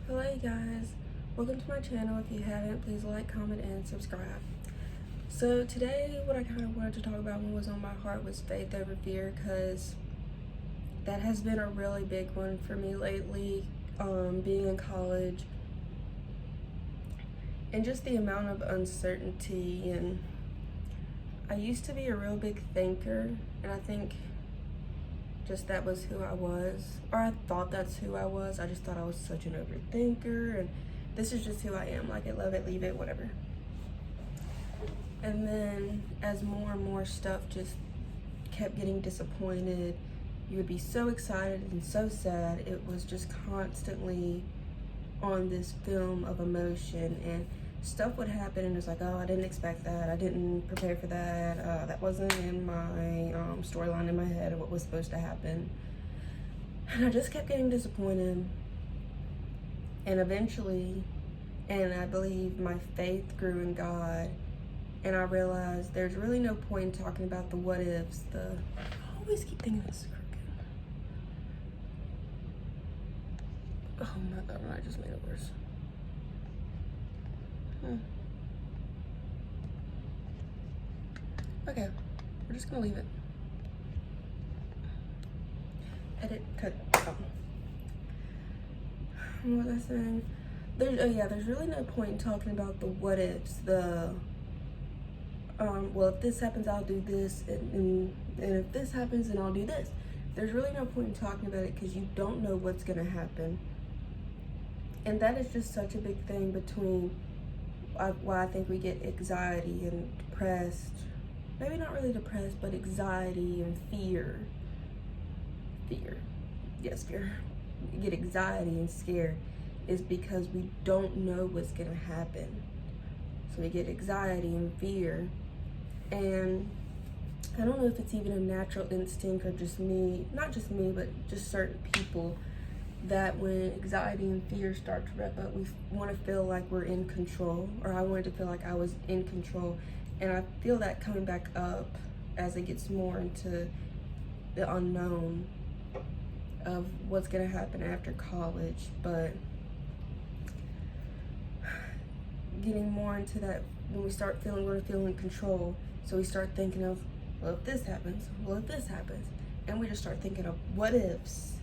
Hello guys, welcome to my channel. If you haven't, please like, comment, and subscribe. So today what I kind of wanted to talk about, what was on my heart, was faith over fear, because that has been a really big one for me lately, being in college, and just the amount of uncertainty. And I used to be a real big thinker, and I think just that was who I was, or I thought that's who I was. I just thought I was such an overthinker, and this is just who I am. Like it, love it, leave it, whatever. And then as more and more stuff just kept getting disappointed, you would be so excited and so sad. It was just constantly on this film of emotion, and stuff would happen and it's like, oh, I didn't expect that, I didn't prepare for that, that wasn't in my storyline in my head of what was supposed to happen. And I just kept getting disappointed, and eventually, and I believe my faith grew in God, and I realized there's really no point in talking about the what ifs. I always keep thinking this is crooked. Oh my God, I just made it worse. Okay, we're just gonna leave it. Edit, cut. Oh. What was I saying? There's really no point in talking about the what ifs. Well, if this happens, I'll do this, and if this happens, then I'll do this. There's really no point in talking about it because you don't know what's gonna happen, and that is just such a big thing between why I think we get anxiety and depressed. Maybe not really depressed, but anxiety and fear. Yes, fear. We get anxiety and scared is because we don't know what's gonna happen. So we get anxiety and fear. And I don't know if it's even a natural instinct or just me, not just me, but just certain people, that when anxiety and fear start to rep up, we want to feel like we're in control, or I wanted to feel like I was in control. And I feel that coming back up as it gets more into the unknown of what's going to happen after college. But getting more into that, when we start feeling we're feeling in control, so we start thinking of, well, if this happens, well, if this happens, and we just start thinking of what ifs.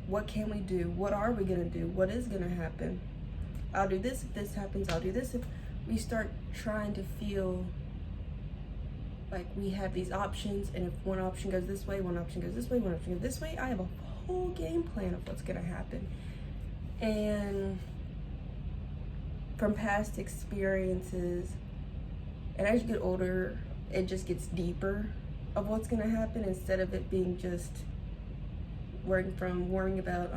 What can we do? What are we gonna do? What is gonna happen? I'll do this if this happens. I'll do this if we start trying to feel like we have these options, and if one option goes this way, one option goes this way, one option goes this way, I have a whole game plan of what's gonna happen. And from past experiences, and as you get older, it just gets deeper of what's gonna happen, instead of it being just worrying about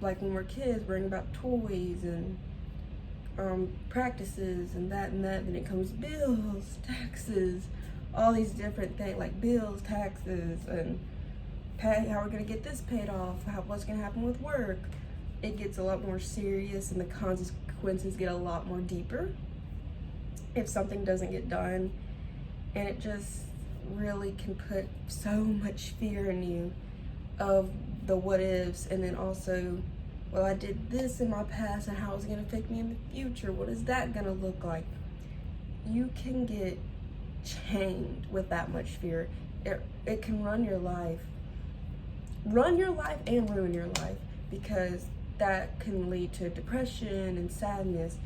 like when we're kids, worrying about toys and practices and that, then it comes bills, taxes, all these different things, like bills, taxes, and how we're gonna get this paid off, what's gonna happen with work. It gets a lot more serious, and the consequences get a lot more deeper if something doesn't get done. And it just really can put so much fear in you of the what ifs, and then also, well, I did this in my past, and how is it going to affect me in the future? What is that going to look like? You can get chained with that much fear. It can run your life and ruin your life, because that can lead to depression and sadness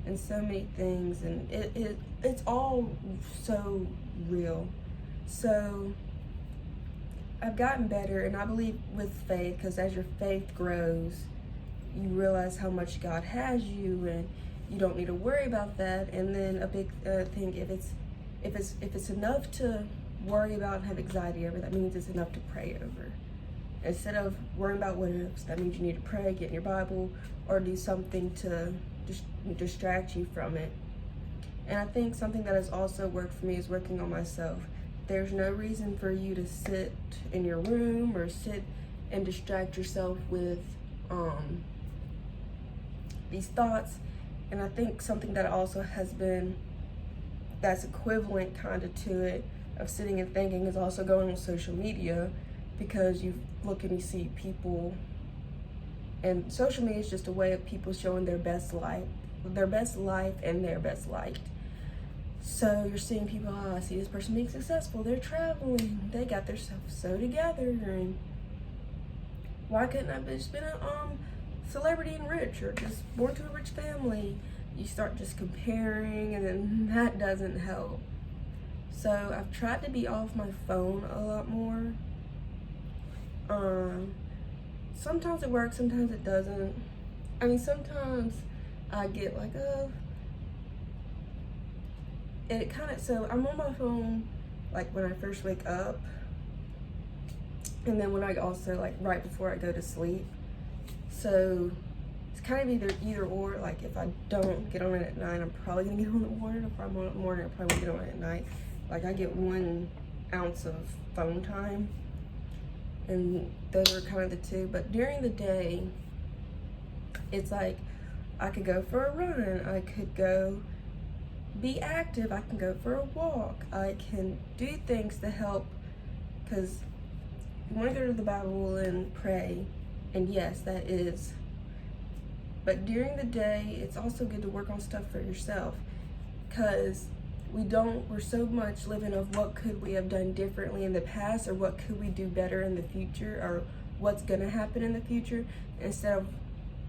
and so many things, and it's all so real. So I've gotten better, and I believe with faith, because as your faith grows, you realize how much God has you, and you don't need to worry about that. And then a big thing, if it's enough to worry about and have anxiety over, that means it's enough to pray over. Instead of worrying about what ifs, that means you need to pray, get in your Bible, or do something to distract you from it. And I think something that has also worked for me is working on myself. There's no reason for you to sit in your room or sit and distract yourself with these thoughts. And I think something that also has been, that's equivalent kind of to it, of sitting and thinking, is also going on social media, because you look and you see people And social media is just a way of people showing their best life and their best light. So you're seeing people, oh, I see this person being successful, they're traveling, they got their stuff so together, and why couldn't I have just been a celebrity and rich, or just born to a rich family? You start just comparing, and then that doesn't help. So I've tried to be off my phone a lot more. Sometimes it works, sometimes it doesn't. I mean, sometimes I get like, and it kind of, so I'm on my phone like when I first wake up, and then when I also, like, right before I go to sleep. So it's kind of either or. Like, if I don't get on it at night, I'm probably gonna get on it in the morning. If I'm on it in the morning, I probably won't get on it at night. Like, I get 1 ounce of phone time, and those are kind of the two. But during the day, it's like I could go for a run, I could go be active, I can go for a walk, I can do things to help, because you want to go to the Bible and pray, and yes, that is. But during the day, it's also good to work on stuff for yourself, because we're so much living of what could we have done differently in the past, or what could we do better in the future, or what's going to happen in the future, instead of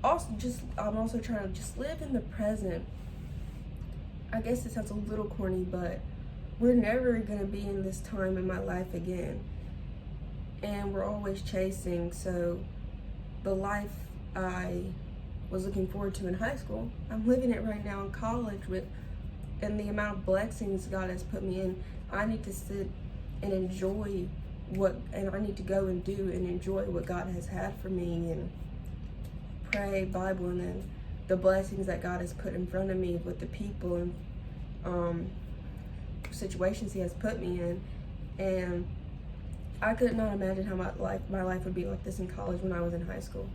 I'm also trying to just live in the present. I guess it sounds a little corny, but we're never going to be in this time in my life again. And we're always chasing. So the life I was looking forward to in high school, I'm living it right now in college and the amount of blessings God has put me in. I need to sit and enjoy and I need to go and do and enjoy what God has had for me, and pray, Bible, and then the blessings that God has put in front of me with the people and situations He has put me in. And I could not imagine how my life would be like this in college when I was in high school.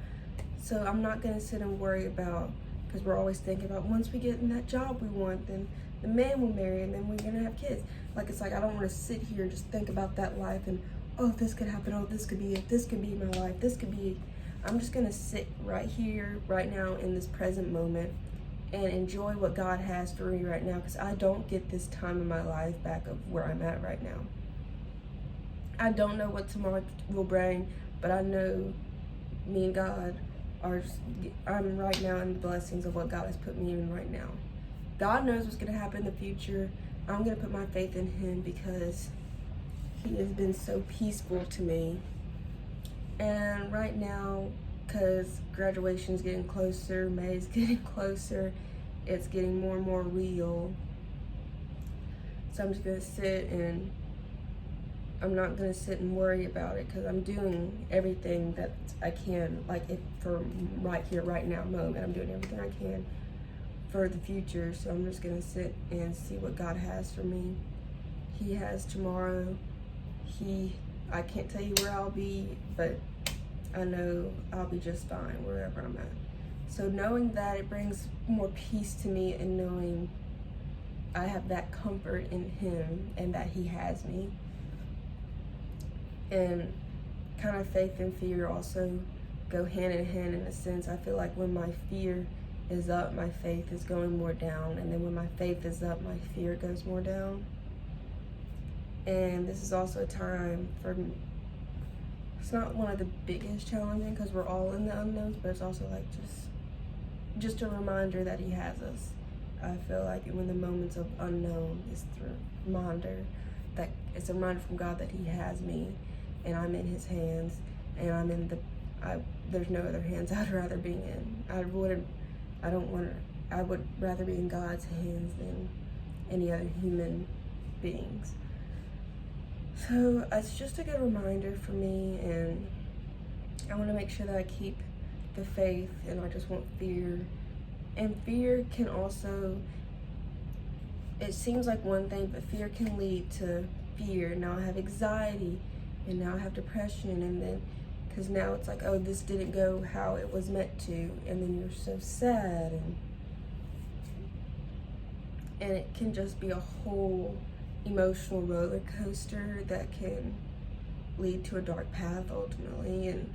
So I'm not going to sit and worry about, because we're always thinking about once we get in that job we want, then the man will marry, and then we're going to have kids. Like, it's like I don't want to sit here and just think about that life and, oh, this could happen, oh, this could be it, this could be my life, this could be. I'm just going to sit right here, right now, in this present moment, and enjoy what God has for me right now, because I don't get this time in my life back of where I'm at right now. I don't know what tomorrow will bring, but I know me and God I'm right now in the blessings of what God has put me in right now. God knows what's going to happen in the future. I'm going to put my faith in Him, because He has been so peaceful to me. And right now, because graduation is getting closer, May's getting closer, it's getting more and more real. So I'm just going to sit, and I'm not going to sit and worry about it, because I'm doing everything that I can, like, for right here, right now moment. I'm doing everything I can for the future. So I'm just going to sit and see what God has for me. He has tomorrow. I can't tell you where I'll be, but I know I'll be just fine wherever I'm at. So knowing that, it brings more peace to me, and knowing I have that comfort in Him and that He has me. And kind of faith and fear also go hand in hand, in a sense. I feel like when my fear is up, my faith is going more down, and then when my faith is up, my fear goes more down. And this is also a time for me. It's not one of the biggest challenging, because we're all in the unknowns, but it's also like just a reminder that He has us. I feel like when the moments of unknown, it's a reminder from God that He has me, and I'm in His hands, and I'm in there's no other hands I'd rather be in. I would rather be in God's hands than any other human beings. So it's just a good reminder for me, and I want to make sure that I keep the faith, and I just want fear. And fear can also, it seems like one thing, but fear can lead to fear. Now I have anxiety, and now I have depression, and then, because now it's like, oh, this didn't go how it was meant to, and then you're so sad, and it can just be a whole emotional roller coaster that can lead to a dark path ultimately. And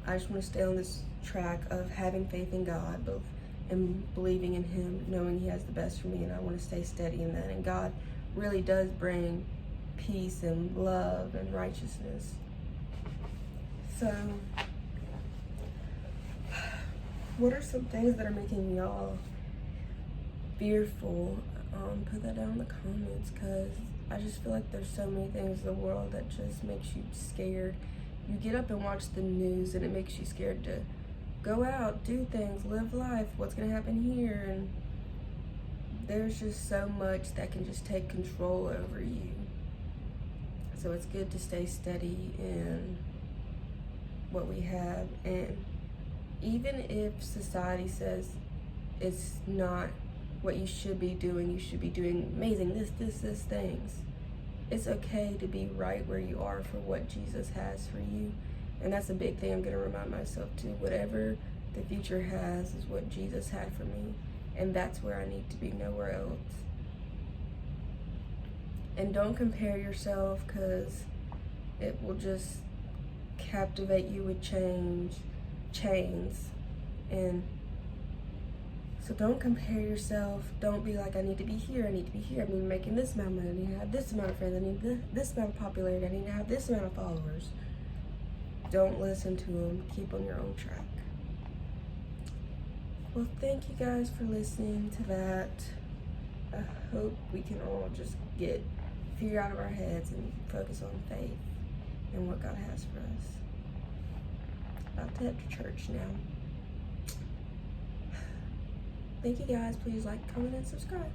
I just want to stay on this track of having faith in God, both and believing in Him, knowing He has the best for me, and I want to stay steady in that. And God really does bring peace and love and righteousness. So, what are some things that are making y'all fearful? Put that down in the comments, because I just feel like there's so many things in the world that just makes you scared. You get up and watch the news and it makes you scared to go out, do things, live life, what's gonna happen here, and there's just so much that can just take control over you. So it's good to stay steady in what we have, and even if society says it's not what you should be doing amazing this things, it's okay to be right where you are for what Jesus has for you. And that's a big thing I'm going to remind myself too. Whatever the future has is what Jesus had for me, and that's where I need to be, nowhere else. And don't compare yourself, because it will just captivate you with chains. And so don't compare yourself. Don't be like, I need to be here, I need to be here. I mean, making this amount of money, I need to have this amount of friends, I need this amount of popularity, I need to have this amount of followers. Don't listen to them. Keep on your own track. Well, thank you guys for listening to that. I hope we can all just get fear out of our heads and focus on faith and what God has for us. About to head to church now. Thank you guys. Please like, comment, and subscribe.